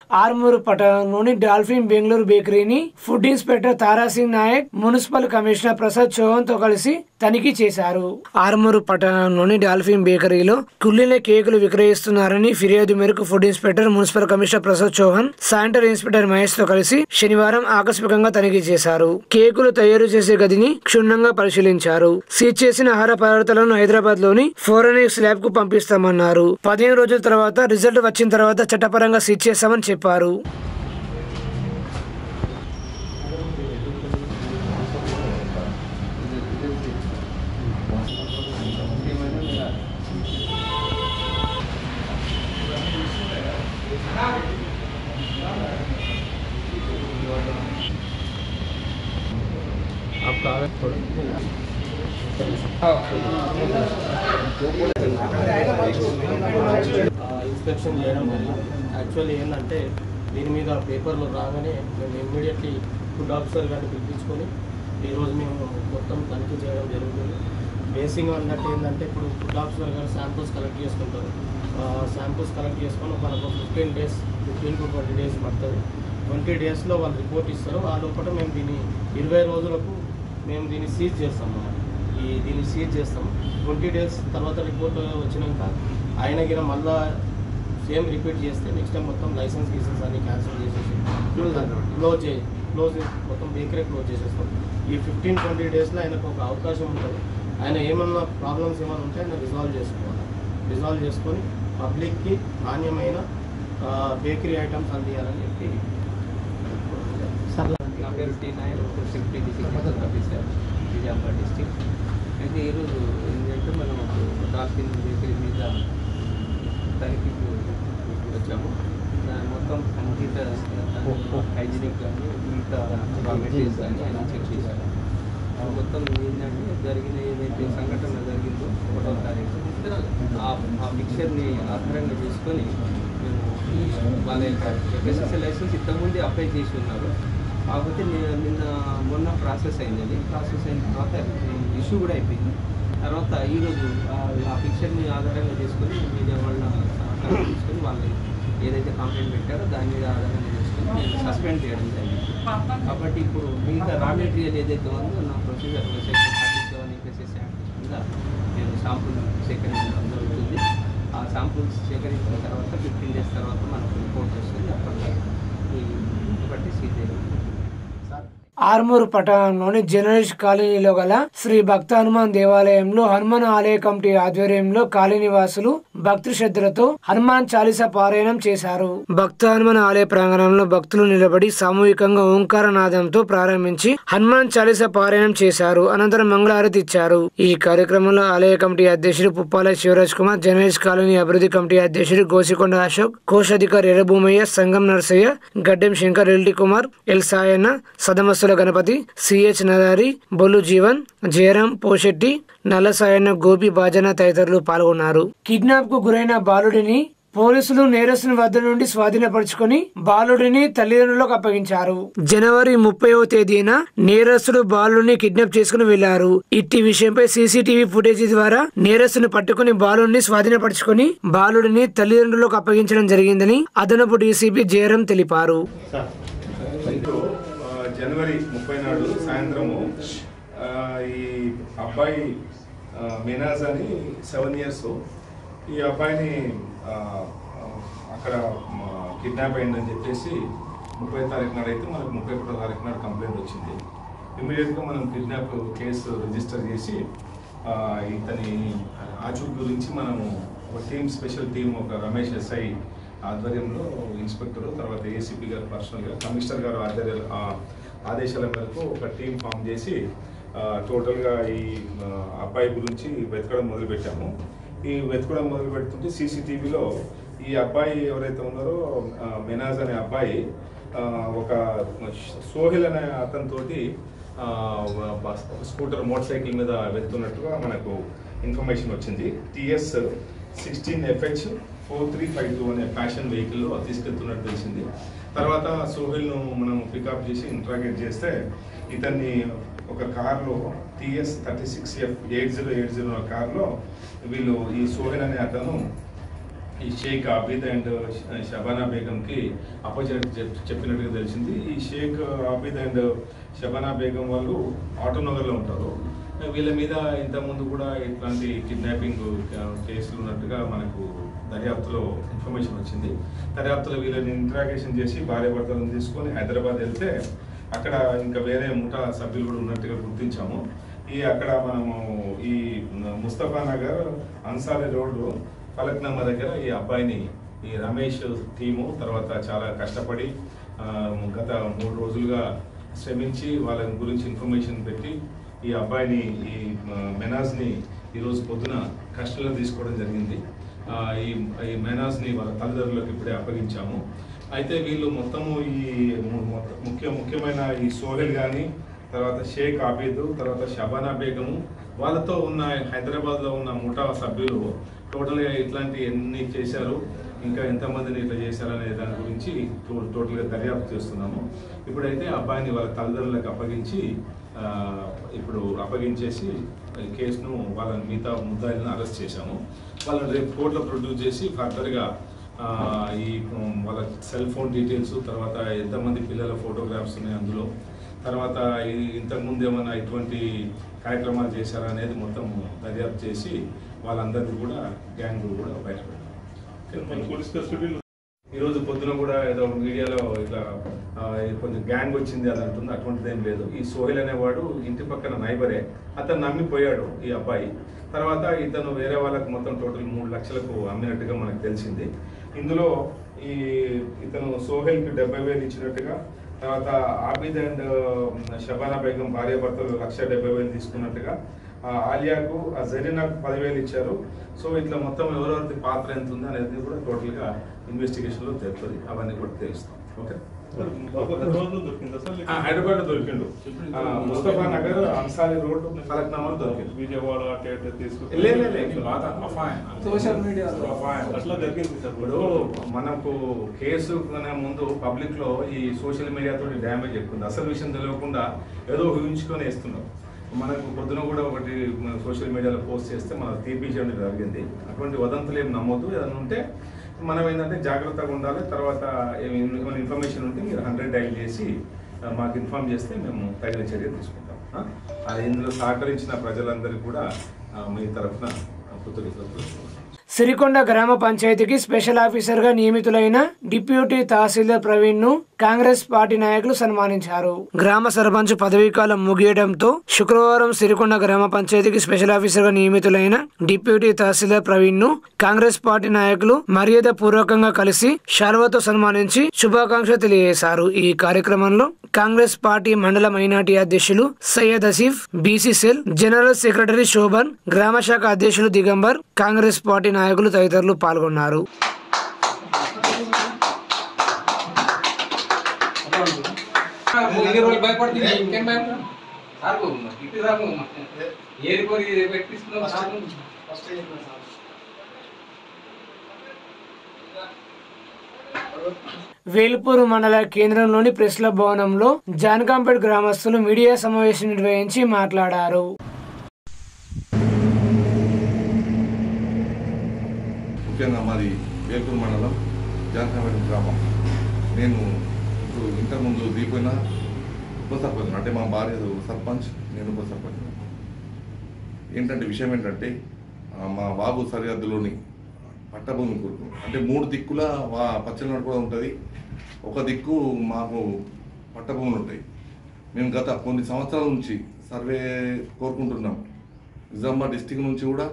ఆర్మూరు పట్టణంలోని డాల్ఫిన్ బెంగళూరు బేకరీని food inspector Tarasingh Nayak, municipal commissioner Prasad Chauhan తో కలిసి తనిఖీ చేశారు. ఆర్మూరు పట్టణంలోని డాల్ఫిన్ బేకరీలో కుళ్ళిన కేకులు విక్రయిస్తున్నారని ఫిర్యాదు మేరకు food inspector, municipal commissioner Prasad Chauhan, sanitary inspector Mahesh తో కలిసి శనివారం ఆకస్మికంగా తనిఖీ చేశారు. కేకులు తయారు చేసే గదిని క్షుణ్ణంగా పరిశీలించారు. సీజ్ చేసిన ఆహార పదార్థాలను హైదరాబాద్ లోని ఫోరెన్సిక్ ల్యాబ్ కు పంపిస్తామన్నారు. 15 రోజుల తర్వాత రిజల్ట్ వచ్చిన తర్వాత చట్టపరంగా సీజ్ చేస్తామని చెప్పారు. ఇన్స్పెక్షన్ చేయడం వల్ల యాక్చువల్లీ ఏంటంటే దీని మీద పేపర్లు రాగానే మేము ఇమ్మీడియట్లీ ఫుడ్ ఆఫీసర్ గారిని పిలిపించుకొని ఈరోజు మేము మొత్తం తనిఖీ చేయడం జరుగుతుంది. బేసిక్గా అన్నట్టు ఏంటంటే ఇప్పుడు ఫుడ్ ఆఫీసర్ గారు శాంపుల్స్ కలెక్ట్ చేసుకుంటారు. శాంపుల్స్ కలెక్ట్ చేసుకొని మనకు 15 days 15 to 20 days పడుతుంది. 20 daysలో వాళ్ళు రిపోర్ట్ ఇస్తారు. ఆ లోపల మేము దీన్ని 20 రోజులకు మేము దీన్ని సీజ్ చేస్తాము. దీన్ని సీజ్ చేస్తాము. 20 days తర్వాత రిపోర్ట్ వచ్చినాక ఆయన గిన మళ్ళీ సేమ్ రిపీట్ చేస్తే నెక్స్ట్ టైం మొత్తం లైసెన్స్ అన్ని క్యాన్సిల్ చేసేసి క్లోజ్ మొత్తం బేకరీ క్లోజ్ చేసేస్తాం. ఈ 15-20 daysలో ఆయనకు ఒక అవకాశం ఉంటుంది. ఆయన ఏమన్నా ప్రాబ్లమ్స్ ఏమైనా ఉంటే ఆయన రిజాల్వ్ చేసుకోవాలి. రిజాల్వ్ చేసుకొని పబ్లిక్కి నాణ్యమైన బేకరీ ఐటమ్స్ అందియాలని చెప్పి. నా పేరు T Nair, security district officer, Nizamabad district. అయితే ఈరోజు ఏంటంటే మనం డాల్ఫిన్ బేకరీ మీద తనిఖీకి వచ్చాము. దాని మొత్తం కంప్లీట్ హైజీనిక్ కానీ మిగతా రా మెటీరియల్స్ కానీ ఆయన చెక్ చేశారు. మొత్తం ఏంటంటే జరిగిన ఏదైతే సంఘటన జరిగిందో 1వ తారీఖు ఆ పిక్చర్ని ఆధారంగా చేసుకొని మేము వాళ్ళ యొక్క ఎఫ్ఎస్ఎస్ఐ లైసెన్స్ ఇంతకుముందు అప్లై చేసి ఉన్నారు. కాకపోతే మొన్న ప్రాసెస్ అయింది. ప్రాసెస్ అయిన తర్వాత ఇష్యూ కూడా అయిపోయింది. తర్వాత ఈరోజు ఆ పిక్చర్ని ఆధారంగా చేసుకొని మీడియా వాళ్ళ సహకారం తీసుకొని వాళ్ళు ఏదైతే కంప్లైంట్ పెట్టారో దాని మీద ఆధారంగా చేసుకొని నేను సస్పెండ్ చేయడం జరిగింది. కాబట్టి ఇప్పుడు మిగతా రా మెటీరియల్ ఏదైతే ఉందో నా ప్రొసీజర్ సెక్షన్ 37 EPSS యాక్ట్ కింద నేను శాంపుల్ సేకరించడం జరుగుతుంది. ఆ శాంపుల్స్ సేకరించిన తర్వాత 15 days తర్వాత మనకు రిపోర్ట్ వస్తుంది. అప్పట్లో బట్టి సీజ్ అయ్యింది. ఆర్మూరు పట్టణంలోని జర్నలిస్ట్ కాలనీలో గల శ్రీ భక్త హనుమాన్ దేవాలయంలో హనుమాన్ ఆలయ కమిటీ ఆధ్వర్యంలో కాలనీ వాసులు భక్తి శ్రద్ధలతో హనుమాన్ చాలీసా పారాయణం చేశారు. భక్త హనుమాన్ ఆలయ ప్రాంగణంలో భక్తులు నిలబడి సామూహికంగా ఓంకార నాదంతో ప్రారంభించి హనుమాన్ చాలీసా పారాయణం చేశారు. అనంతరం మంగళహారతి ఇచ్చారు. ఈ కార్యక్రమంలో ఆలయ కమిటీ అధ్యక్షుడు పుప్పాల శివరాజ్ కుమార్, జర్నలిస్ట్ కాలనీ అభివృద్ధి కమిటీ అధ్యక్షుడు గోసికొండ అశోక్, కోశాధికారి Errabhumaiah, Sangam Narsaiah, Gaddam Shankar, LT Kumar, L Sayanna, Sadamassula Ganapathi, CH Nadari, Bollu Jeevan, Jayaram Poshetti, Nallasayanna, Gopi Bajana తదితరులు పాల్గొన్నారు. కిడ్నాప్ కు గురైన బాలుడిని పోలీసులు నేరస్తుని వద్ద నుండి స్వాధీనపరుచుకుని బాలుడిని తల్లిదండ్రులకు అప్పగించారు. జనవరి 30వ తేదీన నేరస్తుడు బాలుడిని కిడ్నాప్ చేసుకుని వెళ్లారు. ఇట్టి విషయంపై సీసీటీవీ ఫుటేజీ ద్వారా నేరస్తుని పట్టుకుని బాలుడిని స్వాధీనపరుచుకుని బాలుడిని తల్లిదండ్రులకు అప్పగించడం జరిగిందని అదనపు డీసీపీ జయరాం తెలిపారు. జనవరి 30 నాడు సాయంత్రము ఈ అబ్బాయి మినాజ్ అని 7 years, ఈ అబ్బాయిని అక్కడ కిడ్నాప్ అయిందని చెప్పేసి 30వ తారీఖు నాడు అయితే మనకు 31వ తారీఖు నాడు కంప్లైంట్ వచ్చింది. ఇమీడియట్గా మనం కిడ్నాప్ కేసు రిజిస్టర్ చేసి ఇతని ఆచూకీ గురించి మనము ఒక స్పెషల్ టీం, ఒక రమేష్ ఎస్ఐ ఆధ్వర్యంలో ఇన్స్పెక్టర్, తర్వాత ఏసీపీ గారు పర్సనల్గా, కమిషనర్ గారు ఆదేశాల మేరకు ఒక టీం ఫామ్ చేసి టోటల్గా ఈ అబ్బాయి గురించి వెతకడం మొదలుపెట్టాము. ఈ వెతకడం మొదలు పెడుతుంటే సీసీటీవీలో ఈ అబ్బాయి ఎవరైతే ఉన్నారో మినాజ్ అనే అబ్బాయి ఒక సోహిల్ అనే అతనితోటి స్కూటర్ మోటార్ సైకిల్ మీద వెళ్తున్నట్టుగా మనకు ఇన్ఫర్మేషన్ వచ్చింది. TS 16FH 4352 అనే ఫ్యాషన్ వెహికల్లో తీసుకెళ్తున్నట్టు తెలిసింది. తర్వాత సోహిల్ను మనం పికప్ చేసి ఇంట్రాగేట్ చేస్తే ఇతన్ని ఒక కార్లో TS 36F 8080 కార్లో వీళ్ళు ఈ సోహిల్ అనే అతను ఈ షేక్ ఆబిద్ అండ్ షబానా బేగంకి చెప్పినట్టుగా తెలిసింది. ఈ షేక్ ఆబిద్ అండ్ షబానా బేగం వాళ్ళు ఆటోనగర్లో ఉంటారు. వీళ్ళ మీద ఇంతకుముందు కూడా ఇట్లాంటి కిడ్నాపింగ్ కేసులు ఉన్నట్టుగా మనకు దర్యాప్తులో ఇన్ఫర్మేషన్ వచ్చింది. దర్యాప్తులో వీళ్ళని ఇంట్రాగేషన్ చేసి భార్యాభర్తలను తీసుకొని హైదరాబాద్ వెళ్తే అక్కడ ఇంకా వేరే ముఠా సభ్యులు కూడా ఉన్నట్టుగా గుర్తించాము. అక్కడ మనము ఈ ముస్తఫా నగర్ అన్సారీ రోడ్డు ఫలక్నామా దగ్గర ఈ అబ్బాయిని ఈ రమేష్ టీము తర్వాత చాలా కష్టపడి గత 3 రోజులుగా శ్రమించి వాళ్ళ గురించి ఇన్ఫర్మేషన్ పెట్టి ఈ అబ్బాయిని ఈ మెనాజ్ని ఈరోజు పొద్దున కస్టడీలో తీసుకోవడం జరిగింది. ఈ మెనాజ్ని వాళ్ళ తల్లిదండ్రులకు ఇప్పుడే అప్పగించాము. అయితే వీళ్ళు మొత్తము ఈ ముఖ్యమైన ఈ సోహెల్ కానీ తర్వాత షేక్ ఆబిద్ తర్వాత షబానా బేగము వాళ్ళతో ఉన్న హైదరాబాద్లో ఉన్న ముఠా సభ్యులు టోటల్గా ఇట్లాంటి ఎన్ని చేశారు, ఇంకా ఎంతమందిని ఇట్లా చేశారనే దాని గురించి టోటల్గా దర్యాప్తు చేస్తున్నాము. ఇప్పుడైతే అబ్బాయిని వాళ్ళ తల్లిదండ్రులకు అప్పగించేసి కేసును వాళ్ళ మిగతా ముద్దాయిలను అరెస్ట్ చేశాము. వాళ్ళని రేపు కోర్టులో ప్రొడ్యూస్ చేసి ఫర్దర్గా ఈ వాళ్ళ సెల్ ఫోన్ డీటెయిల్స్ తర్వాత ఎంతమంది పిల్లల ఫోటోగ్రాఫ్స్ ఉన్నాయి అందులో, తర్వాత ఇంతకుముందు ఏమైనా ఇటువంటి కార్యక్రమాలు చేశారా అనేది మొత్తం దర్యాప్తు చేసి వాళ్ళందరికీ కూడా గ్యాంగ్ కూడా బయటపడతారు. ఈరోజు పొద్దున కూడా ఏదో మీడియాలో ఇట్లా కొంచెం గ్యాంగ్ వచ్చింది అది అంటుంది. అటువంటిది ఏం లేదు. ఈ సోహెల్ అనేవాడు ఇంటి పక్కన నైబరే, అతను నమ్మిపోయాడు ఈ అబ్బాయి. తర్వాత ఇతను వేరే వాళ్ళకు మొత్తం టోటల్ 3 లక్షలకు అమ్మినట్టుగా మనకు తెలిసింది. ఇందులో ఇతను సోహెల్కి 70,000 ఇచ్చినట్టుగా, తర్వాత ఆబిద్ అండ్ షబానా బేగం భార్యాభర్తలు 1,70,000 తీసుకున్నట్టుగా, ఆలియాకు జరీనాకు 10,000 ఇచ్చారు. సో ఇట్లా మొత్తం ఎవరెవరి పాత్ర ఎంత ఉంది అనేది కూడా టోటల్గా ఇన్వెస్టిగేషన్లో తెలుస్తుంది. అవన్నీ కూడా తెలుస్తాం. ఓకే, హైదరాబాద్ దొరికిండు. ముస్తఫా నగర్ అన్సారీ రోడ్ ఫలక్నామాలో దొరికింది. విజయవాడ సోషల్ మీడియా ఇప్పుడు మనకు కేసు ముందు పబ్లిక్ లో ఈ సోషల్ మీడియాతో డ్యామేజ్ ఎక్కువ. అసలు విషయం తెలియకుండా ఏదో ఊహించుకొని వేస్తున్నాం. మనకు పొద్దున కూడా ఒకటి సోషల్ మీడియాలో పోస్ట్ చేస్తే మన తీర్పించడం జరిగింది. అటువంటి వదంతులు ఏమి నమ్మొద్దు. ఏదైనా ఉంటే మనం ఏంటంటే జాగ్రత్తగా ఉండాలి. తర్వాత ఏమైనా ఇన్ఫర్మేషన్ ఉంటే మీరు 100 డైల్ చేసి మాకు ఇన్ఫార్మ్ చేస్తే మేము తగిన చర్య తీసుకుంటాం. అది ఇందులో సహకరించిన ప్రజలందరికీ కూడా మీ తరఫున కృతజ్ఞతలు. సిరికొండ గ్రామ పంచాయతీకి స్పెషల్ ఆఫీసర్ గా నియమితులైన డిప్యూటీ తహసీల్దార్ ప్రవీణ్ ను కాంగ్రెస్ పార్టీ నాయకులు సన్మానించారు. గ్రామ సర్పంచ్ పదవీకాలం ముగియడంతో శుక్రవారం సిరికొండ గ్రామ పంచాయతీకి స్పెషల్ ఆఫీసర్ గా నియమితులైన డిప్యూటీ తహసీల్దార్ ప్రవీణ్ ను కాంగ్రెస్ పార్టీ నాయకులు మర్యాద పూర్వకంగా కలిసి శాల్వాతో సన్మానించి శుభాకాంక్షలు తెలియజేశారు. ఈ కార్యక్రమంలో కాంగ్రెస్ పార్టీ మండల మైనార్టీ అధ్యక్షులు Syed Asif, BC cell general secretary Shobhan, గ్రామ శాఖ అధ్యక్షులు దిగంబర్, కాంగ్రెస్ పార్టీ నాయకులు తదితరులు పాల్గొన్నారు. వేల్పూర్ మండల కేంద్రంలోని ప్రెస్ క్లబ్ భవనంలో జాన్కంపేట్ గ్రామస్తులు మీడియా సమావేశం నిర్వహించి మాట్లాడారు. ముఖ్యంగా మాది వేల్పూర్ మండలం జాన్కంపేట్ గ్రామం. నేను ఇప్పుడు ఇంతకుముందు దిగిపోయిన ఉప సర్పంచ్, అంటే మా భార్య సర్పంచ్, నేను ఉప సర్పంచ్. ఏంటంటే విషయం ఏంటంటే మా బాబు సరిహద్దులోని పట్టభూమి కొరకు అంటే 3 దిక్కుల పచ్చలనాడు కూడా ఉంటుంది. ఒక దిక్కు మాకు పట్టభూములు ఉంటాయి. మేము గత కొన్ని సంవత్సరాల నుంచి సర్వే కోరుకుంటున్నాం. నిజామాబాద్ డిస్టిక్ నుంచి కూడా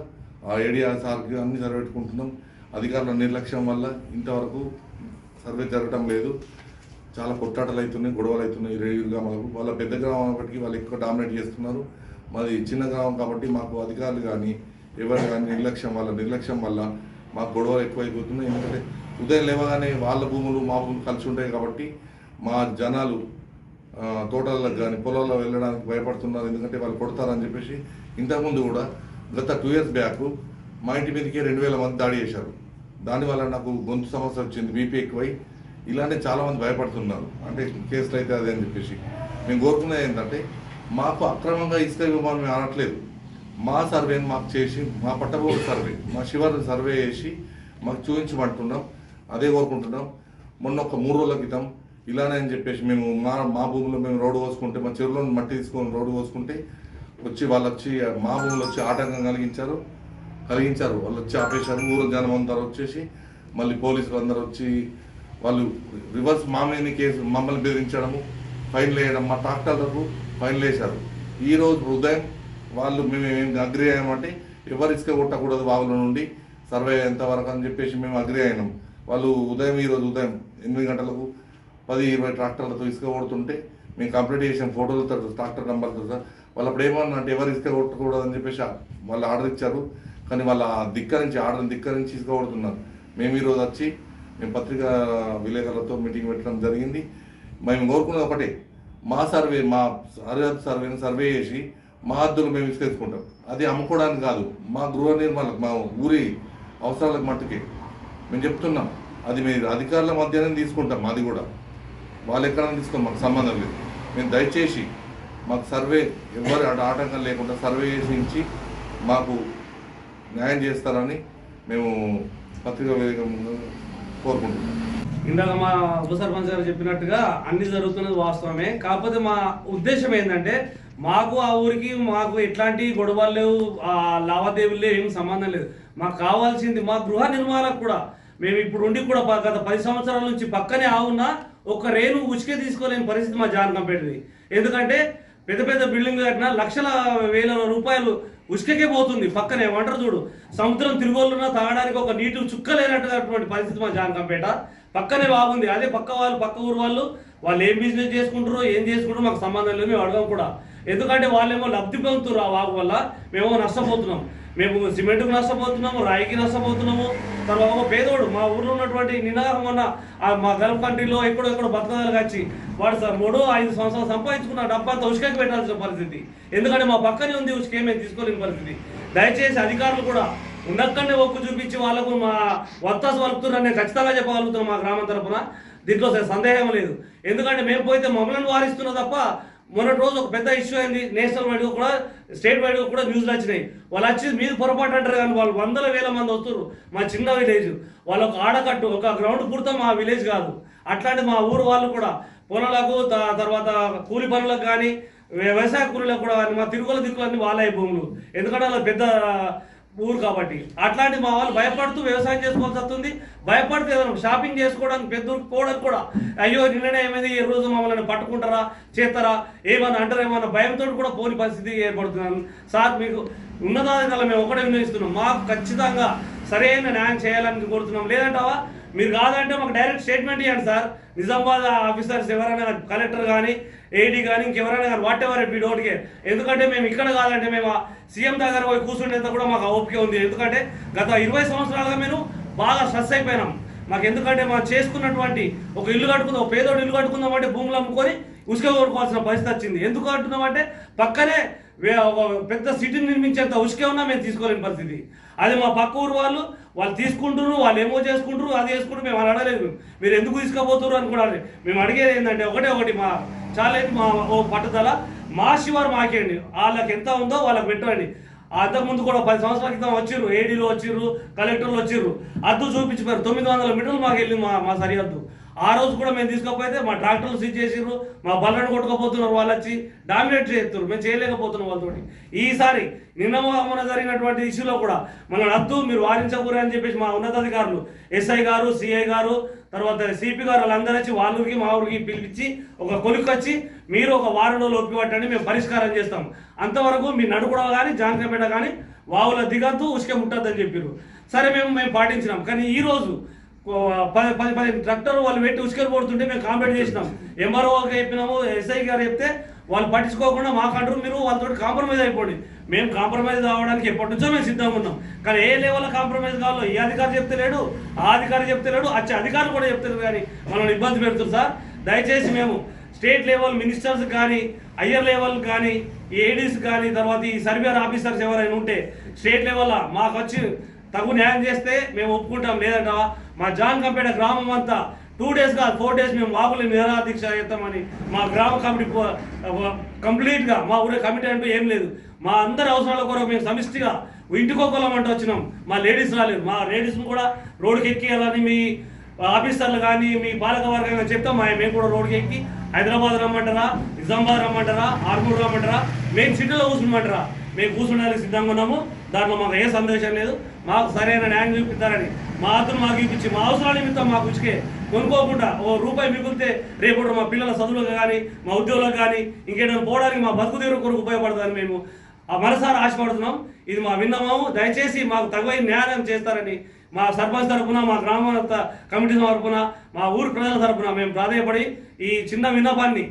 ఆ ఏరియా సార్కి అన్ని సర్వే పెట్టుకుంటున్నాం. అధికారుల నిర్లక్ష్యం వల్ల ఇంతవరకు సర్వే జరగటం లేదు. చాలా కొట్టాటలు అవుతున్నాయి, గొడవలు అవుతున్నాయి. రేడియో గ్రామాలకు వాళ్ళ పెద్ద గ్రామం కాబట్టి వాళ్ళు ఎక్కువ డామినేట్ చేస్తున్నారు. మాది చిన్న గ్రామం కాబట్టి మాకు అధికారులు కానీ ఎవరు కానీ నిర్లక్ష్యం వల్ల మాకు గొడవలు ఎక్కువైపోతున్నాయి. ఎందుకంటే ఉదయం లేవగానే వాళ్ళ భూములు మా భూములు కలిసి ఉంటాయి కాబట్టి మా జనాలు తోటలకు కానీ పొలాల్లో వెళ్ళడానికి భయపడుతున్నారు. ఎందుకంటే వాళ్ళు కొడతారని చెప్పేసి ఇంతకుముందు కూడా గత 2 years బ్యాక్ మా ఇంటి మీదకి 2,000 మంది దాడి చేశారు. దానివల్ల నాకు గొంతు సమస్య వచ్చింది, బీపీ ఎక్కువై. ఇలానే చాలామంది భయపడుతున్నారు. అంటే కేసులు అయితే అదే అని చెప్పేసి మేము కోరుకునేది ఏంటంటే మాకు అక్రమంగా ఇసుక ఇవ్వమని మేము అనట్లేదు. మా సర్వేని మాకు చేసి మా పట్టభూమి సర్వే, మా శివారు సర్వే చేసి మాకు చూపించమంటున్నాం, అదే కోరుకుంటున్నాం. మొన్న ఒక 3 రోజుల క్రితం ఇలానే అని చెప్పేసి మేము మా భూమిలో మేము రోడ్డు పోసుకుంటే, మా చెరువులో మట్టి తీసుకొని రోడ్డు పోసుకుంటే వాళ్ళు వచ్చి మా భూములు వచ్చి ఆటంకం కలిగించారు. వాళ్ళు వచ్చి ఆపేశారు. ఊరు జనం అందరూ వచ్చేసి మళ్ళీ పోలీసులు అందరూ వచ్చి వాళ్ళు రివర్స్ మా మీద కేసు మమ్మల్ని బెదిరించడము, ఫైన్లు వేయడం, మా ట్రాక్టర్లకు ఫైన్లు వేశారు. ఈరోజు ఉదయం వాళ్ళు మేము అగ్రి అయ్యామంటే ఎవరు ఇసుక కొట్టకూడదు బావుల నుండి సర్వే ఎంతవరకు అని చెప్పేసి మేము అగ్రి అయినాం. వాళ్ళు ఈరోజు ఉదయం 8 గంటలకు 10-20 ట్రాక్టర్లతో ఇసుక కొడుతుంటే మేము కంప్లీట్ చేసాం. ఫోటోలతో ట్రాక్టర్ నెంబర్తో సార్. వాళ్ళు అప్పుడు ఏమన్నా అంటే ఎవరు ఇసుక కొట్టకూడదు అని చెప్పేసి వాళ్ళు ఆర్డర్ ఇచ్చారు. కానీ వాళ్ళ ఆర్డర్ని ధిక్కరించి ఇసుక కొడుతున్నారు. మేము ఈరోజు వచ్చి మేము పత్రికా విలేకరులతో మీటింగ్ పెట్టడం జరిగింది. మేము కోరుకున్నది ఒకటే, మా సర్వేని సర్వే చేసి మా హద్దులు మేము ఇసుకేసుకుంటాం. అది అమ్ముకోవడానికి కాదు, మా గృహ నిర్మాణాలకు, మా ఊరి అవసరాలకు మట్టుకే మేము చెప్తున్నాం. అది మీరు అధికారుల మధ్యనే తీసుకుంటాం. అది కూడా వాళ్ళు ఎక్కడైనా తీసుకోం, మాకు సంబంధం లేదు. మేము దయచేసి మాకు సర్వే ఎవరి ఆటంకం లేకుండా సర్వే చేసి మాకు న్యాయం చేస్తారని మేము పత్రికా వేదికగా కోరుకుంటున్నాం. ఇందాక మా ఉప సర్పంచ్ గారు చెప్పినట్టుగా అన్ని జరుగుతున్నది వాస్తవమే. కాకపోతే మా ఉద్దేశం ఏంటంటే మాకు ఆ ఊరికి మాకు ఎట్లాంటి గొడవలు లేవు, లావాదేవీలు లేవు, ఏం సంబంధం లేదు. మాకు కావాల్సింది మా గృహ నిర్మాణాలకు కూడా మేము ఇప్పుడు ఉండి కూడా గత 10 సంవత్సరాల నుంచి పక్కనే ఆవున్నా ఒక రేణు ఉచికే తీసుకోలేని పరిస్థితి మా జాన్కంపేటది. ఎందుకంటే పెద్ద పెద్ద బిల్డింగ్ కట్టినా లక్షల వేల రూపాయలు ఉసుకకే పోతుంది. పక్కనే వంటరు చూడు, సముద్రం తిరుగోళ్ళున్నా తాగడానికి ఒక నీటి చుక్క లేనటువంటి పరిస్థితి మా జాన్కంపేట. పక్కనే బాగుంది. అదే పక్క ఊరు వాళ్ళు ఏం బిజినెస్ చేసుకుంటారో ఏం చేసుకుంటారో మాకు సంబంధం లేదు, మేము అడగం కూడా. ఎందుకంటే వాళ్ళేమో లబ్ధి పొందుతారు ఆ వాగు వల్ల, మేమో నష్టపోతున్నాం. మేము సిమెంట్కు నష్టపోతున్నాము, రాయికి నష్టపోతున్నాము. తర్వాత పేదోడు మా ఊర్లో ఉన్నటువంటి నినాదం మా గల్ఫ్ కంట్రీలో ఎక్కడో బతకదాలకు వచ్చి వాడు 3-5 సంవత్సరాలు సంపాదించుకున్న డబ్బంతా ఉసుకకి పెట్టాల్సిన పరిస్థితి. ఎందుకంటే మా పక్కనే ఉంది ఉసుకే, మేము తీసుకోలేని పరిస్థితి. దయచేసి అధికారులు కూడా ఉన్నక్కడనే ఒక్కు చూపించి వాళ్ళకు మా వత్తాసు వలుపుతున్నారని నేను ఖచ్చితంగా చెప్పగలుగుతున్నాను మా గ్రామం తరఫున. దీంట్లో సందేహం లేదు. ఎందుకంటే మేము పోయితే మమ్మల్ని వారిస్తున్నా తప్ప మొన్నటి రోజు ఒక పెద్ద ఇష్యూ అయింది. నేషనల్ వైడ్గా కూడా స్టేట్ వైడ్గా కూడా న్యూస్లు వచ్చినాయి. వాళ్ళు వచ్చి మీద పొరపాటు అంటారు కానీ వాళ్ళు 100,000 మంది వస్తారు. మా చిన్న విలేజ్ వాళ్ళకు ఆడకట్టు ఒక గ్రౌండ్ పూర్తం మా విలేజ్ కాదు. అట్లాంటి మా ఊరు వాళ్ళు కూడా పొలాలకు తర్వాత కూలి పనులకు కానీ వ్యవసాయ కూలీలకు కూడా మా తిరుగుల దిక్కులన్నీ వాళ్ళ భూములు. ఎందుకంటే వాళ్ళ పెద్ద ఊరు కాబట్టి అట్లాంటి మా వాళ్ళు భయపడుతూ వ్యవసాయం చేసుకోవాల్సి వస్తుంది. భయపడుతూ ఏదైనా షాపింగ్ చేసుకోవడానికి పెద్ద పోవడానికి కూడా అయ్యో నిన్ననే ఏమైంది, ఈ రోజు మమ్మల్ని పట్టుకుంటారా చేస్తారా ఏమన్నా అంటారా ఏమన్నా భయంతో కూడా పోని పరిస్థితి ఏర్పడుతున్నాను. సార్ మీకు ఉన్నతాధికారులు మేము ఒకటే వినియోగిస్తున్నాం, మాకు ఖచ్చితంగా సరైన న్యాయం చేయాలని కోరుతున్నాం. లేదంటావా మీరు కాదంటే మాకు డైరెక్ట్ స్టేట్మెంట్ ఇవ్వండి సార్. నిజామాబాద్ ఆఫీసర్స్ ఎవరైనా కలెక్టర్ కానీ ఏడీ కానీ ఇంకెవరైనా కానీ వాట్ ఎవర్ మీ డోట్కే. ఎందుకంటే మేము ఇక్కడ కాదంటే మేము సీఎం దగ్గర పోయి కూర్చుంటేంత కూడా మాకు ఓపిక ఉంది. ఎందుకంటే గత 20 సంవత్సరాలుగా మేము బాగా స్ట్రెస్ అయిపోయినాం. మాకు ఎందుకంటే మనం చేసుకున్నటువంటి ఒక ఇల్లు కట్టుకుందాం, ఒక పేదోడు ఇల్లు కట్టుకుందామంటే భూములు అమ్ముకొని ఉసుక కోరుకోవాల్సిన పరిస్థితి వచ్చింది. ఎందుకు అంటున్నామంటే పక్కనే ఒక పెద్ద సిటీని నిర్మించేంత ఉసుకే ఉన్నా మేము తీసుకోలేని పరిస్థితి. అది మా పక్క ఊరు వాళ్ళు తీసుకుంటారు, వాళ్ళు ఏమో చేసుకుంటారు, అది చేసుకుంటారు. మేము అలా అడగలేదు, మీరు ఎందుకు తీసుకుపోతారు అని కూడా మేము అడిగేది ఏంటంటే ఒకటి మా చాలా మా ఓ పట్టుదల మా శివారు మాకేయండి, వాళ్ళకి ఎంత ఉందో వాళ్ళకి పెట్టండి. అంతకుముందు కూడా 10 సంవత్సరాల క్రితం వచ్చిర్రు, ఏడీలు వచ్చిర్రు, కలెక్టర్లు వచ్చిర్రు, అద్దు చూపించిపోయారు. 900 మీటర్లు మాకు వెళ్ళింది మా సరిహద్దు. ఆ రోజు కూడా మేము తీసుకోకపోతే మా ట్రాక్టర్లు సీజ్ చేసిర్రు, మా బళ్ళను కొట్టుకోపోతున్నారు, వాళ్ళు వచ్చి డామినేట్ చేస్తారు, మేము చేయలేకపోతున్నాం వాళ్ళతో. ఈసారి నిన్న మొన్న జరిగినటువంటి ఇష్యూలో కూడా మన అద్దు మీరు వారించకూరే అని చెప్పేసి మా ఉన్నతాధికారులు ఎస్ఐ గారు, సిఐ గారు, తర్వాత సిపి గారు వాళ్ళందరూ వచ్చి వాళ్ళ ఊరికి మా ఊరికి పిలిపించి ఒక కొలిక్కొచ్చి మీరు ఒక వారం రోజులు ఒప్పి పట్టండి, మేము పరిష్కారం చేస్తాం. అంతవరకు మీ నడుకుడ కానీ జానకంపేట కానీ వావుల దిగద్దు ఉసుకే ముట్టద్దని చెప్పారు. సరే మేము పాటించినాం. కానీ ఈరోజు 10 ట్రాక్టర్ వాళ్ళు పెట్టి ఉసుకలు కొడుతుంటే మేము కాంప్లైంట్ చేసినాం. ఎంఆర్ఓకి చెప్పినాము, ఎస్ఐ గారు చెప్తే వాళ్ళు పట్టించుకోకుండా మాకంటారు మీరు వాళ్ళతో కాంప్రమైజ్ అయిపోండి. మేము కాంప్రమైజ్ కావడానికి ఎప్పటి నుంచో మేము సిద్ధంగా ఉన్నాం. కానీ ఏ లెవెల్లో కాంప్రమైజ్ కావాలో ఈ అధికారి చెప్తలేడు, ఆ అధికారి చెప్తలేడు, వచ్చే అధికారులు కూడా చెప్తలేరు. కానీ మనల్ని ఇబ్బంది పెడుతుంది సార్. దయచేసి మేము స్టేట్ లెవెల్ మినిస్టర్స్ కానీ హయ్యర్ లెవెల్ కానీ ఏడీస్ కానీ తర్వాత ఈ సర్వేర్ ఆఫీసర్స్ ఎవరైనా ఉంటే స్టేట్ లెవెల్లో మాకు వచ్చి తగు న్యాయం చేస్తే మేము ఒప్పుకుంటాం. లేదంట మా జానకంపేట గ్రామం అంతా 2 days కాదు 4 days మేము వాకులు నిరాదీక్ష చేస్తామని మా గ్రామ కమిటీ కంప్లీట్గా మా ఊరే కమిటీ అంటూ ఏం లేదు. మా అందరి అవసరాల కొరకు మేము సమిష్టిగా ఇంటికొకలం అంటూ వచ్చినాం. మా లేడీస్ రాలేదు. మా లేడీస్ని కూడా రోడ్డుకి ఎక్కియాలని మీ ఆఫీసర్లు కానీ మీ పాలక వర్గంగా చెప్తాం. మేము కూడా రోడ్డుకి ఎక్కి హైదరాబాద్ రమ్మంటారా, నిజామాబాద్ రమ్మంటారా, ఆర్మూర్ రమ్మంటారా, మేము సిటీలో కూర్చుంటారా, మేము కూర్చుండానికి సిద్ధంగా ఉన్నాము. దాంట్లో మాకు ఏ సందేశం లేదు. మాకు సరైన న్యాయం చూపిస్తారని మా అతను మాకు ఇప్పించి మా అవసరాల నిమిత్తం మాకు ఇచ్చుకే కొనుక్కోకుండా ₹1 మిగిలితే రేపు మా పిల్లల చదువులకు కానీ మా ఉద్యోగులకు కానీ ఇంకేదైనా పోవడానికి మా బతుకు తీరు కొరకు ఉపయోగపడుతుందని మేము మనసారా ఆశపడుతున్నాం. ఇది మా విన్నమము. దయచేసి మాకు తగువైన న్యాయం చేస్తారని మా సర్పంచ్ తరఫున, మా గ్రామ కమిటీ తరఫున, మా ఊరు ప్రజల తరఫున మేము ప్రాధాన్యపడి ఈ చిన్న విన్నపాన్ని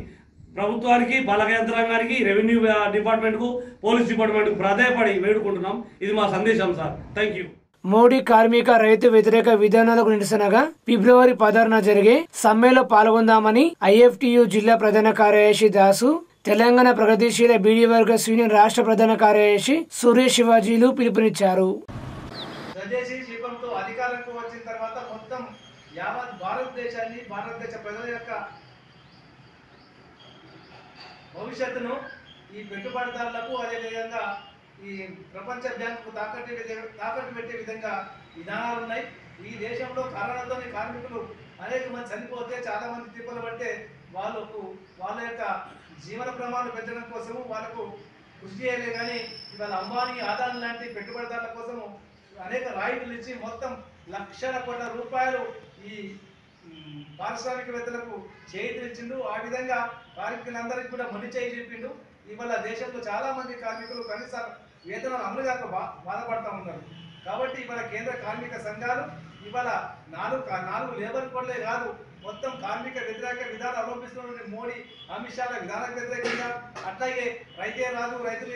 ప్రభుత్వానికి, పాలక యంత్రాంగానికి, రెవెన్యూ డిపార్ట్మెంట్కు, పోలీస్ డిపార్ట్మెంట్కు ప్రాధాన్యపడి వేడుకుంటున్నాం. ఇది మా సందేశం సార్. Thank you. మోడీ కార్మిక రైతు వ్యతిరేక విధానాలకు నిరసనగా ఫిబ్రవరి 16న జరిగే సమ్మెలో పాల్గొందామని IFTU జిల్లా ప్రధాన కార్యదర్శి దాసు, తెలంగాణ ప్రగతిశీల బీడీ వర్కర్స్ యూనియన్ రాష్ట్ర ప్రధాన కార్యదర్శి సూర్య శివాజీలు పిలుపునిచ్చారు. స్వదేశీ శిల్పంతో అధికారంకు వచ్చిన తర్వాత మొత్తం యావత్ భారతదేశాన్ని, భారతదేశ ప్రజల యొక్క భవిష్యత్తును ఈ పెట్టుబడిదారులకు, అదేవిధంగా ఈ ప్రపంచ బ్యాంకు తాకట్టు పెట్టే విధంగా విధానాలు ఉన్నాయి. ఈ దేశంలో కరోనాతోని కార్మికులు అనేక మంది చనిపోతే, చాలా మంది తిప్పలు పడితే వాళ్ళ యొక్క జీవన ప్రమాణాలు పెంచడం కోసము వాళ్ళకు కృషి చేయలే. కానీ ఇవాళ అంబానీ, ఆదాని లాంటి పెట్టుబడిదారుల కోసము అనేక రాయితీలు ఇచ్చి మొత్తం లక్షల కోట్ల రూపాయలు ఈ పారిశ్రామికవేత్తలకు చేయితనిచ్చిండు. ఆ విధంగా కార్మికులందరికీ కూడా మొండి చేయి చూపిండు. ఇవాళ దేశంలో చాలా మంది కార్మికులు కనీస వేతనాలు అమలు కాక బాధపడతా ఉన్నారు. కాబట్టి ఇవాళ కేంద్ర కార్మిక సంఘాలు ఇవాళ నాలుగు లేబర్ కోడ్లే కాదు, మొత్తం కార్మిక వ్యతిరేక విధానం అవలంబిస్తున్న మోడీ, అమిత్ షాల విధానాలకు వ్యతిరేకంగా, అట్లాగే రైతే రాజు, రైతు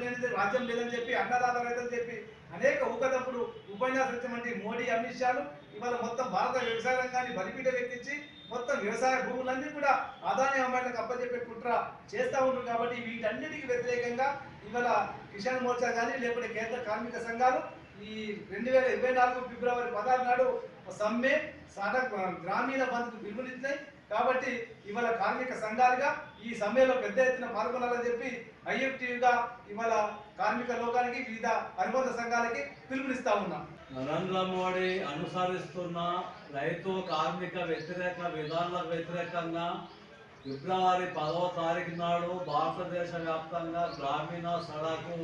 లేనిది రాజ్యం లేదని చెప్పి, అన్నదాత రైతులు చెప్పి అనేక ఊకదప్పుడు ఉపన్యాసం ఇచ్చినటువంటి మోడీ, అమిత్ షాలు ఇవాళ మొత్తం భారత వ్యవసాయ రంగాన్ని బలిపీట ఎక్కించి మొత్తం వ్యవసాయ భూములన్నీ కూడా అదాని అంబానీలకు అప్పచెప్పే కుట్ర చేస్తూ ఉంటారు. కాబట్టి వీటన్నిటికీ వ్యతిరేకంగా ఇవాళ కిసాన్ మోర్చా కానీ, లేకపోతే కేంద్ర కార్మిక సంఘాలు ఈ 2024 ఫిబ్రవరి 16 నాడు సమ్మె గ్రామీణ బంద్కు పిలుపునిచ్చినాయి. కాబట్టి ఇవాళ కార్మిక సంఘాలుగా ఈ సమ్మెలో పెద్ద ఎత్తున పాల్గొనాలని చెప్పి IFTUగా ఇవాళ కార్మిక లోకానికి, వివిధ అనుబంధ సంఘాలకి పిలుపునిస్తా ఉన్నాం. నరేంద్ర మోడీ అనుసరిస్తున్న రైతు కార్మిక వ్యతిరేక విధానాలకు వ్యతిరేకంగా ఫిబ్రవరి 10వ తారీఖు నాడు భారతదేశ వ్యాప్తంగా గ్రామీణ సడకు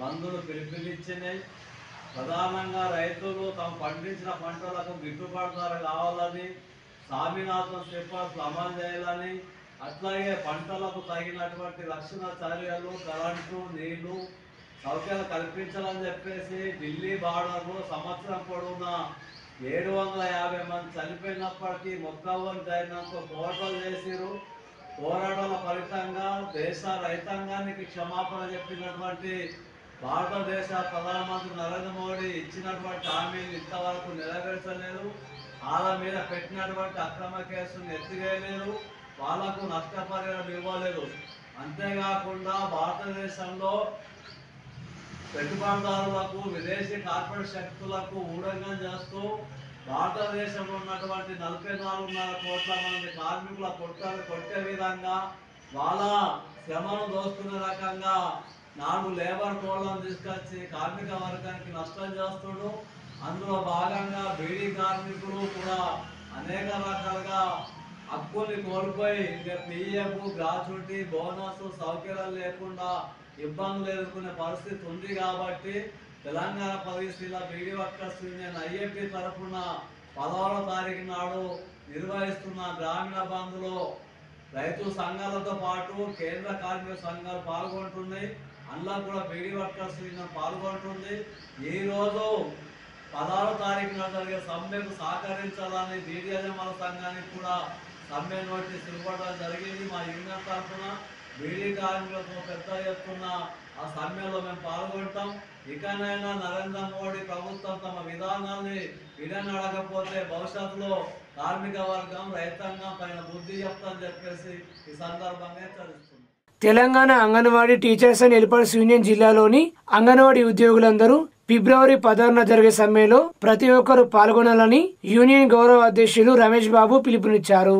బంధులు పిలుపునిచ్చినాయి. ప్రధానంగా రైతులు తాము పండించిన పంటలకు గిట్టుబాటు ధర కావాలని, స్వామినాథన్ సిఫార్సులు అమలు చేయాలని, అట్లాగే పంటలకు తగినటువంటి రక్షణ చర్యలు, కరెంటు, నీళ్లు సౌకర్యాలు కల్పించాలని చెప్పేసి ఢిల్లీ బార్డర్లో సంవత్సరం పొడవునా 750 మంది చనిపోయినప్పటికీ మొక్కవని అయినంత పోరాటాలు చేసిరు. పోరాటాల ఫలితంగా దేశ రైతాంగానికి క్షమాపణ చెప్పినటువంటి భారతదేశ ప్రధానమంత్రి నరేంద్ర మోడీ ఇచ్చినటువంటి హామీలు ఇంతవరకు నెరవేర్చలేదు. వాళ్ళ మీద పెట్టినటువంటి అక్రమ కేసును ఎత్తివేయలేదు, వాళ్లకు నష్టపరిహారం ఇవ్వలేదు. అంతేకాకుండా భారతదేశంలో పెట్టుబడిదారులకు, విదేశీ కార్పొరేట్ శక్తులకు ఊడంగం చేస్తూ భారతదేశంలో ఉన్నటువంటి 44.5 కోట్ల మంది కార్మికుల కొట్టే విధంగా, వాళ్ళ శ్రమను దోస్తున్న రకంగా 4 లేబర్ కోడ్లను తీసుకొచ్చి కార్మిక వర్గానికి నష్టం చేస్తుడు. అందులో భాగంగా బీడీ కార్మికులు కూడా అనేక రకాలుగా హక్కుల్ని కోల్పోయి PF, గ్రాట్యుటీ, బోనస్ సౌకర్యాలు లేకుండా ఇబ్బందులు ఎదుర్కొనే పరిస్థితి ఉంది. కాబట్టి తెలంగాణ ప్రగతిశీల బీడీ వర్కర్స్ యూనియన్ IFT తరఫున 10వ తారీఖు నాడు నిర్వహిస్తున్న గ్రామీణ బంద్లో రైతు సంఘాలతో పాటు కేంద్ర కార్మిక సంఘాలు పాల్గొంటున్నాయి. అందులో కూడా బీడీ వర్కర్స్ యూనియన్ పాల్గొంటుంది. ఈరోజు 16వ తారీఖు నాడు జరిగే సమ్మెకు సహకరించాలని బీడీ యజమానుల సంఘానికి కూడా సమ్మె నోటీస్ ఇవ్వడం జరిగింది. మా యూనియన్ తరఫున బీడీ కార్మికులతో పెద్ద ఎత్తున ఆ సమ్మెలో మేము పాల్గొంటాం. ఇకనైనా నరేంద్ర మోడీ ప్రభుత్వం తమ విధానాన్ని విడనడకపోతే భవిష్యత్తులో కార్మిక వర్గం, రైతాంగం పైన బుద్ధి చెప్తామని చెప్పేసి ఈ సందర్భంగా హెచ్చరిస్తుంది. Telangana anganwadi teachers and helpers union జిల్లాలోని అంగన్వాడీ ఉద్యోగులందరూ ఫిబ్రవరి 16న జరిగే సమ్మెలో ప్రతి ఒక్కరూ పాల్గొనాలని యూనియన్ గౌరవ అధ్యక్షులు రమేష్ బాబు పిలుపునిచ్చారు.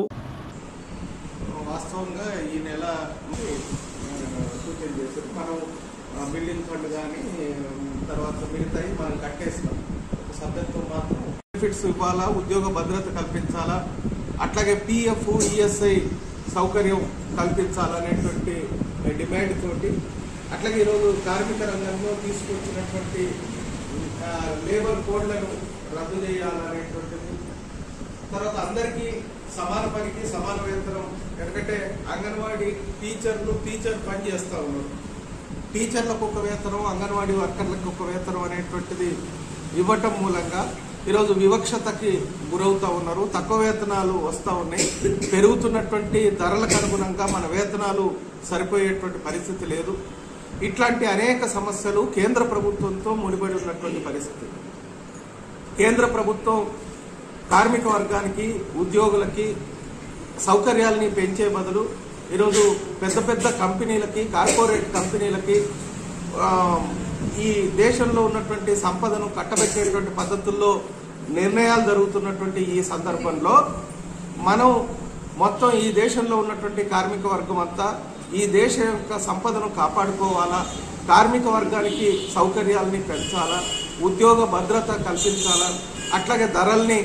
వాస్తవంగా ఈ నెల సూచన చేశారు. మనం బిల్డింగ్ ఫండ్ కానీ బెనిఫిట్స్ ఇవ్వాలా, ఉద్యోగ భద్రత కల్పించాలా, అట్లాగే పిఎఫ్ ఈఎస్ఐ సౌకర్యం కల్పించాలనేటువంటి డిమాండ్ తోటి, అట్లాగే ఈరోజు కార్మిక రంగంలో తీసుకొచ్చినటువంటి లేబర్ కోడ్లను రద్దు చేయాలనేటువంటిది, తర్వాత అందరికీ సమాన పనికి సమాన వేతనం. ఎందుకంటే అంగన్వాడీ టీచర్ పని చేస్తూ ఉన్నారు, టీచర్లకు ఒక వేతనం, అంగన్వాడీ వర్కర్లకు ఒక వేతనం అనేటువంటిది ఇవ్వటం మూలంగా ఈరోజు వివక్షతకి గురవుతూ ఉన్నారు. తక్కువ వేతనాలు వస్తూ ఉన్నాయి. పెరుగుతున్నటువంటి ధరలకు అనుగుణంగా మన వేతనాలు సరిపోయేటువంటి పరిస్థితి లేదు. ఇట్లాంటి అనేక సమస్యలు కేంద్ర ప్రభుత్వంతో ముడిపడి ఉన్నటువంటి పరిస్థితి. కేంద్ర ప్రభుత్వం కార్మిక వర్గానికి, ఉద్యోగులకి సౌకర్యాలని పెంచే బదులు ఈరోజు పెద్ద పెద్ద కంపెనీలకి, కార్పొరేట్ కంపెనీలకి ఈ దేశంలో ఉన్నటువంటి సంపదను కట్టబెట్టేటువంటి పద్ధతుల్లో నిర్ణయాలు జరుగుతున్నటువంటి ఈ సందర్భంలో మనం మొత్తం ఈ దేశంలో ఉన్నటువంటి కార్మిక వర్గం అంతా ఈ దేశం యొక్క సంపదను కాపాడుకోవాలా, కార్మిక వర్గానికి సౌకర్యాలని పెంచాలా, ఉద్యోగ భద్రత కల్పించాలా, అట్లాగే ధరల్ని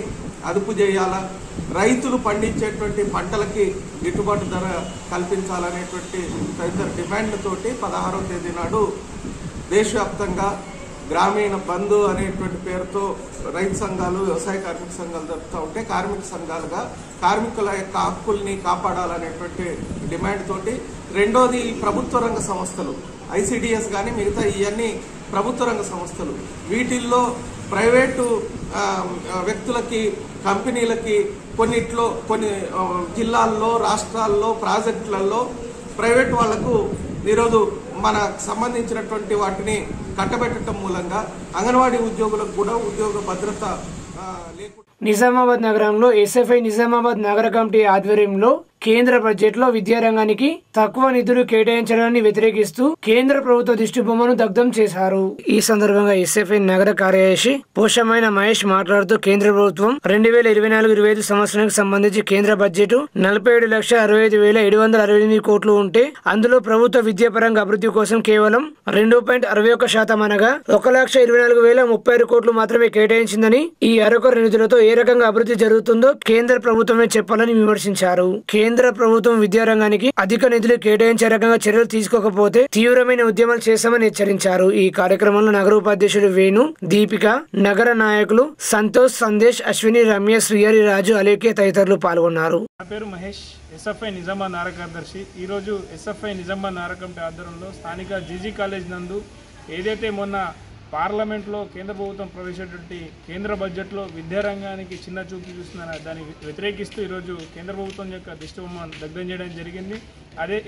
అదుపు చేయాలా, రైతులు పండించేటువంటి పంటలకి గిట్టుబాటు ధర కల్పించాలనేటువంటి తదితర డిమాండ్లతోటి 16వ తేదీ నాడు దేశవ్యాప్తంగా గ్రామీణ బంధు అనేటువంటి పేరుతో రైతు సంఘాలు, వ్యవసాయ కార్మిక సంఘాలు జరుపుతూ ఉంటే కార్మిక సంఘాలుగా కార్మికుల యొక్క హక్కుల్ని కాపాడాలనేటువంటి డిమాండ్ తోటి, రెండోది ప్రభుత్వ రంగ సంస్థలు ఐసిడిఎస్ కానీ మిగతా ఇవన్నీ ప్రభుత్వ రంగ సంస్థలు, వీటిల్లో ప్రైవేటు వ్యక్తులకి, కంపెనీలకి కొన్ని జిల్లాల్లో, రాష్ట్రాల్లో, ప్రాజెక్టులలో ప్రైవేట్ వాళ్లకు ఈరోజు మనకు సంబంధించినటువంటి వాటిని కట్టబెట్టడం మూలంగా అంగన్వాడీ ఉద్యోగులకు కూడా ఉద్యోగ భద్రత లేకుండా. నిజామాబాద్ నగరంలో ఎస్ఎఫ్ఐ నిజామాబాద్ నగర కమిటీ ఆధ్వర్యంలో కేంద్ర బడ్జెట్ లో విద్యారంగానికి తక్కువ నిధులు కేటాయించడాన్ని వ్యతిరేకిస్తూ కేంద్ర ప్రభుత్వ దిష్టిబొమ్మను దగ్ధం చేశారు. ఈ సందర్భంగా ఎస్ఎఫ్ఐ నగర కార్యదర్శి పోషమైన మహేష్ మాట్లాడుతూ కేంద్ర ప్రభుత్వం 2024-25 సంవత్సరానికి సంబంధించి కేంద్ర బడ్జెట్ 47,65,768 కోట్లు ఉంటే అందులో ప్రభుత్వ విద్యాపరంగా అభివృద్ధి కోసం కేవలం 2.61% అనగా 1,24,036 కోట్లు మాత్రమే కేటాయించిందని, ఈ అరకొర నిధులతో ఏ రకంగా అభివృద్ధి జరుగుతుందో కేంద్ర ప్రభుత్వమే చెప్పాలని విమర్శించారు. కేంద్ర ప్రభుత్వం విద్యారంగానికి అధిక నిధులు కేటాయించే రకంగా చర్యలు తీసుకోకపోతే తీవ్రమైన ఉద్యమాలు చేస్తామని హెచ్చరించారు. ఈ కార్యక్రమంలో నగర ఉపాధ్యక్షుడు వేణు, దీపిక, నగర నాయకులు సంతోష్, సందేశ్, అశ్విని, రమ్య, శ్రీహరి, రాజు, అలేఖ్య తదితరులు పాల్గొన్నారు. నా పేరు మహేష్, ఎస్ఎఫ్ఐ నిజామాబాద్ నగర కార్యదర్శి. ఈరోజు ఎస్ఎఫ్ఐ నిజామాబాద్ నగర కమిటీ ఆధ్వర్యంలో స్థానిక జీజీ కాలేజ్ నందు ఏదైతే మొన్న పార్లమెంట్లో కేంద్ర ప్రభుత్వం ప్రవేశించినటువంటి కేంద్ర బడ్జెట్లో విద్యారంగానికి చిన్న చూపు చూస్తుందని దాన్ని వ్యతిరేకిస్తూ ఈరోజు కేంద్ర ప్రభుత్వం యొక్క దిష్టిబొమ్మను దగ్ధం చేయడం జరిగింది.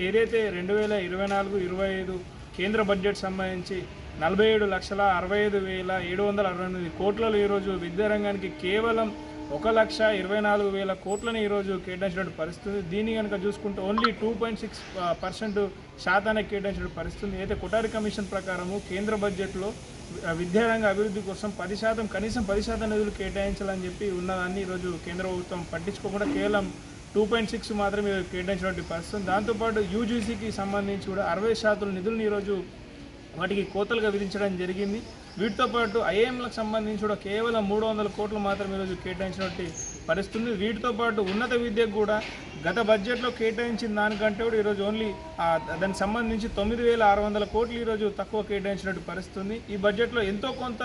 ఏదైతే 2024-25 కేంద్ర బడ్జెట్ సంబంధించి 47,65,768 కోట్లలో ఈరోజు విద్యారంగానికి కేవలం 1,24,000 కోట్లని ఈరోజు కేటాయించిన పరిస్థితి. దీన్ని కనుక చూసుకుంటే ఓన్లీ 2.6% శాతానికి కేటాయించిన పరిస్థితి. అయితే కొఠారి కమిషన్ ప్రకారము కేంద్ర బడ్జెట్లో విద్యారంగ అభివృద్ధి కోసం 10%, కనీసం 10% నిధులు కేటాయించాలని చెప్పి ఉన్నదాన్ని ఈరోజు కేంద్ర ప్రభుత్వం పట్టించుకోకుండా కేవలం 2.6 మాత్రమే కేటాయించినటువంటి పరిస్థితి. దాంతోపాటు యూజీసీకి సంబంధించి కూడా 60% నిధులను ఈరోజు వాటికి కోతలుగా విధించడం జరిగింది. వీటితో పాటు ఐఏఎంలకు సంబంధించి కూడా కేవలం 300 కోట్లు మాత్రం ఈరోజు కేటాయించినటువంటి పరిస్థితుంది. వీటితో పాటు ఉన్నత విద్యకు కూడా గత బడ్జెట్లో కేటాయించిన దానికంటే కూడా ఈరోజు ఓన్లీ దానికి సంబంధించి 9,600 కోట్లు ఈరోజు తక్కువ కేటాయించినట్టు పరిస్థితుంది. ఈ బడ్జెట్లో ఎంతో కొంత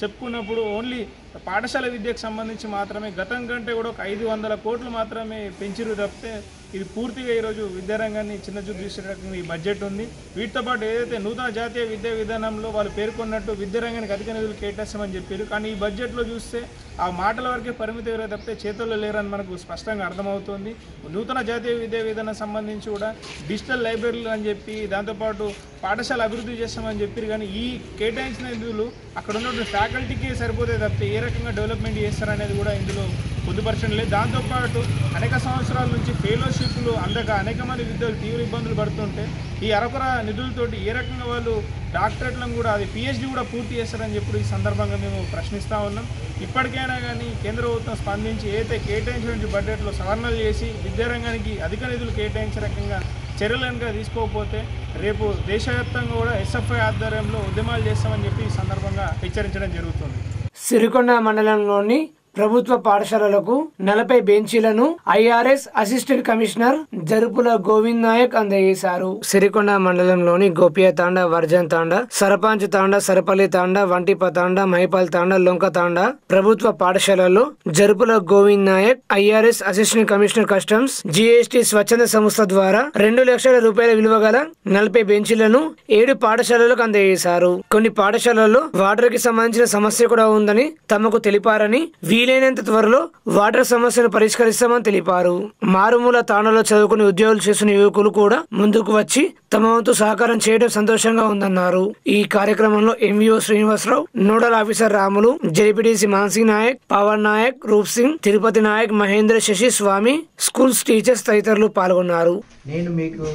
చెప్పుకున్నప్పుడు ఓన్లీ పాఠశాల విద్యకు సంబంధించి మాత్రమే గతం కంటే కూడా ఒక 500 కోట్లు మాత్రమే పెంచిరు తప్పితే ఇది పూర్తిగా ఈరోజు విద్యారంగాన్ని చిన్న చూపు చూసే రకంగా ఈ బడ్జెట్ ఉంది. వీటితో పాటు ఏదైతే నూతన జాతీయ విద్యా విధానంలో వాళ్ళు పేర్కొన్నట్టు విద్యారంగానికి అధిక నిధులు కేటాయిస్తామని చెప్పారు. కానీ ఈ బడ్జెట్లో చూస్తే ఆ మాటల వరకే పరిమితి ఎవరో తప్పితే చేతుల్లో లేరని మనకు స్పష్టంగా అర్థమవుతుంది. నూతన జాతీయ విద్యా విధానం సంబంధించి కూడా డిజిటల్ లైబ్రరీలు అని చెప్పి దాంతోపాటు పాఠశాల అభివృద్ధి చేస్తామని చెప్పారు. కానీ ఈ కేటాయించిన నిధులు అక్కడ ఉన్నటువంటి ఫ్యాకల్టీకి సరిపోతే తప్పితే ఏ రకంగా డెవలప్మెంట్ చేస్తారనేది కూడా ఇందులో పొందుపరచడం లేదు. దాంతోపాటు అనేక సంవత్సరాల నుంచి ఫెలోషిప్లు అందక అనేక మంది విద్యార్థులు తీవ్ర ఇబ్బందులు పడుతుంటే ఈ అరకొర నిధులతోటి ఏ రకంగా వాళ్ళు డాక్టరేట్లను కూడా అది పిహెచ్డి కూడా పూర్తి చేస్తారని చెప్పి ఈ సందర్భంగా మేము ప్రశ్నిస్తూ ఉన్నాం. ఇప్పటికైనా కానీ కేంద్ర ప్రభుత్వం స్పందించి ఏదైతే కేటాయించిన బడ్జెట్లో సవరణలు చేసి విద్యారంగానికి అధిక నిధులు కేటాయించే రకంగా చర్యలు కనుక తీసుకోకపోతే రేపు దేశవ్యాప్తంగా కూడా ఎస్ఎఫ్ఐ ఆధ్వర్యంలో ఉద్యమాలు చేస్తామని చెప్పి ఈ సందర్భంగా హెచ్చరించడం జరుగుతుంది. సిరికొండ మండలంలోని ప్రభుత్వ పాఠశాలలకు 40 బెంచీలను IRS assistant commissioner Jarupula Govind Nayak అందజేశారు. సిరికొండ మండలంలోని గోపియా తాండా, వర్జన్ తాండా, సర్పంచ్ తాండా, సరపల్లి తాండా, వంటిప తాండా, మైపాల్ తాండా, లొంక తాండా ప్రభుత్వ పాఠశాలల్లో Jarupula Govind Nayak IRS assistant commissioner customs GST స్వచ్ఛంద సంస్థ ద్వారా 2 లక్షల రూపాయల విలువ గల 40 బెంచీలను 7 పాఠశాలలకు అందజేశారు. కొన్ని పాఠశాలల్లో వాటర్ కి సంబంధించిన సమస్య కూడా ఉందని తమకు తెలిపారని, వీలైనంత త్వరలో వాటర్ సమస్యను పరిష్కరిస్తామని తెలిపారు. మారుమూల తాండాలో చదువుకుని ఉద్యోగులు చేస్తున్న యువకులు కూడా ముందుకు వచ్చి తమ వంతు సహకారం చేయడం సంతోషంగా ఉందన్నారు. ఈ కార్యక్రమంలో MVO Srinivasarao, nodal officer Ramulu, JDPDC Mansi Nayak, Pavan Nayak, Roop Singh, Tirupati Nayak, Mahendra, Sasi, Swamy, schools teachers తదితరులు పాల్గొన్నారు. నేను మీకు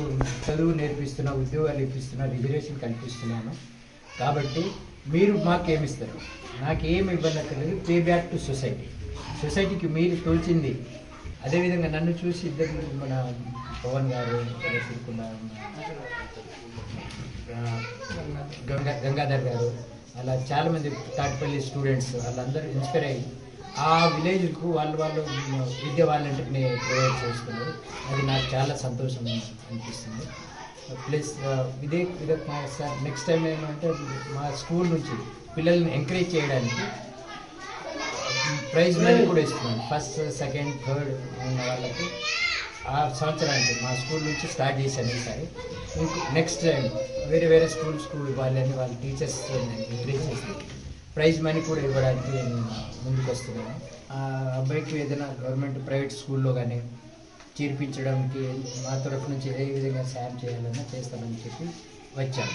చదువు నేర్పిస్తున్నా, ఉద్యోగాలు ఇప్పిస్తున్నా, రిజర్వేషన్ కల్పిస్తున్నాను కాబట్టి మీరు మాకేమిస్తారు? నాకేమి ఇవ్వనక్కర్లేదు. పే బ్యాక్ టు సొసైటీకి మీరు తోల్చింది. అదేవిధంగా నన్ను చూసి ఇద్దరు మన పవన్ గారు, గంగాధర్ గారు, అలా చాలామంది తాటిపల్లి స్టూడెంట్స్ వాళ్ళందరూ ఇన్స్పైర్ అయ్యి ఆ విలేజ్కు వాళ్ళు విద్య వాలంటీర్ని ప్రొవైడ్ చేసుకున్నారు. అది నాకు చాలా సంతోషం అనిపిస్తుంది. ప్లస్ ఇదే సార్ నెక్స్ట్ టైం ఏమంటే మా స్కూల్ నుంచి పిల్లల్ని ఎంకరేజ్ చేయడానికి ప్రైజ్ మనీ కూడా ఇస్తున్నాను. ఫస్ట్, సెకండ్, థర్డ్ ఉన్న వాళ్ళకి ఆ సంవత్సరానికి మా స్కూల్ నుంచి స్టార్ట్ చేశాను. ఈసారి నెక్స్ట్ టైం వేరే స్కూల్ వాళ్ళని వాళ్ళ టీచర్స్ ఎంకరేజ్ చేసి ప్రైజ్ మనీ కూడా ఇవ్వడానికి నేను ముందుకు వస్తున్నాను. ఆ అబ్బాయికి ఏదైనా గవర్నమెంట్ ప్రైవేట్ స్కూల్లో కానీ చేర్పించడానికి మా తరఫు నుంచి ఏ విధంగా సాయం చేయాలన్నా చేస్తామని చెప్పి వచ్చాను.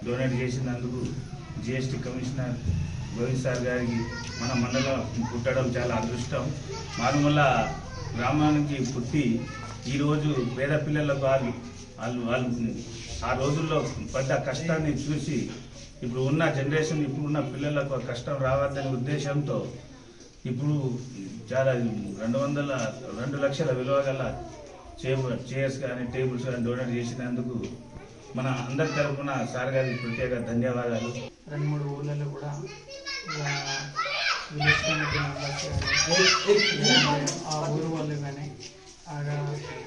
డొనేట్ చేసినందుకు జిఎస్టీ కమిషనర్ గోవింద్ సార్ గారికి మన మండలం పుట్టడం చాలా అదృష్టం. మారుమూల గ్రామానికి పుట్టి ఈరోజు పేద పిల్లలకు వాళ్ళు ఆ రోజుల్లో పడ్డ కష్టాన్ని చూసి ఇప్పుడు ఉన్న జనరేషన్, ఇప్పుడున్న పిల్లలకు కష్టం రావద్దనే ఉద్దేశంతో ఇప్పుడు చాలా 2 లక్షల విలువ గల చైర్స్ కానీ టేబుల్స్ కానీ డొనేట్ చేసినందుకు మన అందరి తరఫున సార్ గారికి ప్రత్యేక ధన్యవాదాలు. 2-3 ఊళ్ళలో కూడా విలేజ్ కమిటీ మెంబర్స్ కానీ ఆ ఊరు వాళ్ళు కానీ ఆడ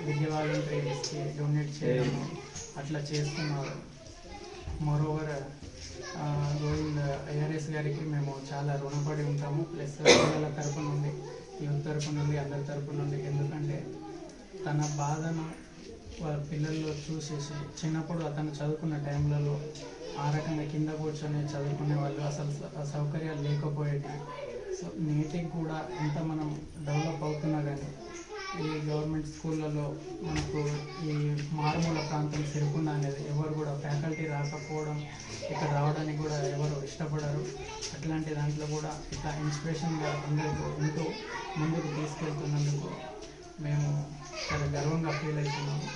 విద్య వాలంటీర్స్కి డొనేట్ చేయడం అట్లా చేస్తున్నారు. మరోవర్ గోవింద్ ఐఆర్ఎస్ గారికి మేము చాలా రుణపడి ఉంటాము. ప్లస్ పిల్లల తరపు నుండి, యూత్ తరపు నుండి, అందరి తరపు నుండి. ఎందుకంటే తన బాధను వాళ్ళ పిల్లల్లో చూసేసి చిన్నప్పుడు అతను చదువుకున్న టైంలలో ఆ రకంగా కింద కూర్చొని చదువుకునే వాళ్ళు, అసలు సౌకర్యాలు లేకపోయేవి. సో నేటికి కూడా ఎంత మనం డెవలప్ అవుతున్నా కానీ ఈ గవర్నమెంట్ స్కూళ్ళలో మనకు ఈ మారుమూల ప్రాంతం సిరికొండ అనేది ఎవరు కూడా ఫ్యాకల్టీ రాకపోవడం, ఇక్కడ రావడానికి కూడా ఎవరు ఇష్టపడరు. అట్లాంటి దాంట్లో కూడా ఇట్లా ఇన్స్పిరేషన్గా అందరికీ ఉంటూ ముందుకు తీసుకెళ్తున్నందుకు మేము చాలా గర్వంగా ఫీల్ అవుతున్నాము.